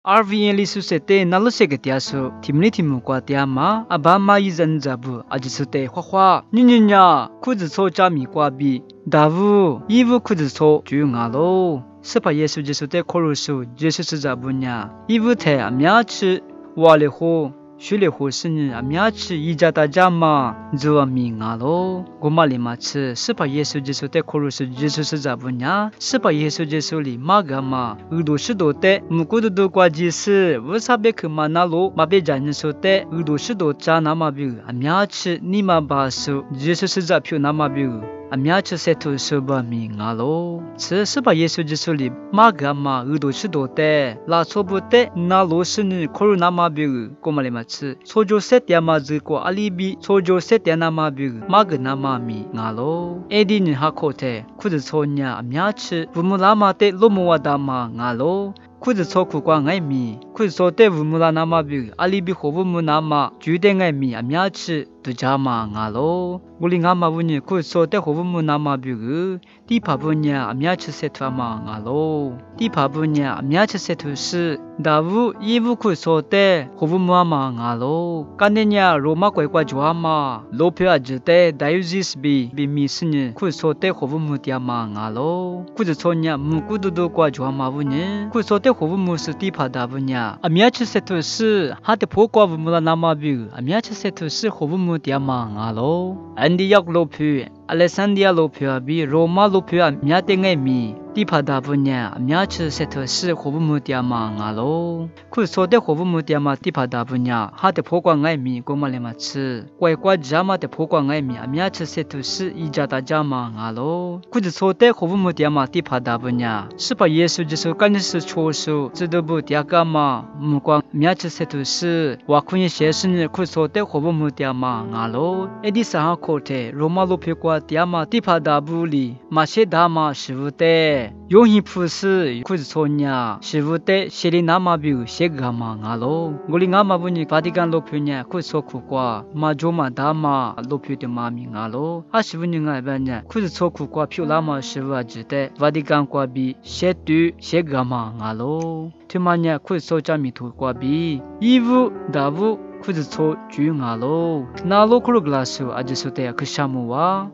RVN 里苏塞的那路些个点数，提姆里提姆瓜点嘛，阿爸妈一人在不，阿就是得花花，你呀，裤子错加米瓜比，大夫衣服裤子错就牙喽，是把耶稣就是得考虑数，耶稣是在不呢，衣服太阿苗吃，挖了后。学了后是呢，阿苗吃一家大家嘛，就阿米牙喽。我妈里嘛吃，是把耶稣基督的口入是耶稣是咋不呢？是把耶稣基督里嘛个嘛，耳朵是多的，木骨都挂机是，为啥别去嘛那路，嘛别讲人说的，耳朵是多扎那嘛比，阿苗吃你嘛把手，耶稣是咋票那嘛比。阿苗吃些土是把米牙喽，吃是把耶稣基督里嘛个嘛，耳朵是多的，拉错不的，那路是呢，口入那嘛比，我妈里嘛。소조셋야마즈고 알리비 소조 셋 야나마비 마그나마미 나로 에디니 하코테 쿠즈 소냐 암야치 부물라마테 로모와다마 나로 쿠즈 소쿠과 나이미 쿠즈 소테 부물라나마비 알리비 호부무나마 주댕아미 암야치 두자마 나로 우링아마부니 쿠즈 소테 호부무나마비 디파부냐 암야치 세트아마 나로 디파부냐 암야치 세트스 다부 이부 쿠즈 소테 호부무아마 나로 까네냐 로마 과과 조아마 로페아즈테 다유지스 비미스니 쿠즈 소테 호부무디아마 나로 쿠즈 소냐 무쿠두도 과 조아마부니 쿠즈 소테 호부무스 디파다부냐 암야치 세트스 하테 포과 부무라 나마비 암야치 세트스 호부무디아마 나로 안디약 로페 알렉산디아 로페아비 로마 로페아 미아땡에미 디파다부냐 암야치 세트스 호부무디아마 나로 그 소데 호부무디아마 디파다부냐 하데 포광아이미 고말레마츠 과과 자마데 포광아이미 암야치 세트스 이자다자마 나로 그 소데 호부무디아마 디파다부냐 스파 예수 지수 간스 초수 지도부 디아가마 무광 미야치 세트스 와쿠니 셰스니 그 소데 호부무디아마 나로 에디사 코테 로마 로페과 디아마 디파다부리 마셰다마 시부테 용히 푸스 쿠즈소냐 시부테 시리나마비우 셰가마 나로 골링아마부니 바디간 로표냐 쿠소쿠과 마조마 다마 로표데 마미 나로 아시부니가 바냐 쿠즈소쿠과 퓨라마 시바지데 바디간과 비 셰뚜 셰가마 나로 티마냐 쿠소자미 토과 비 이부 다부 쿠즈소 주잉아로 나로 크로글라스 아지소테야 크샤무와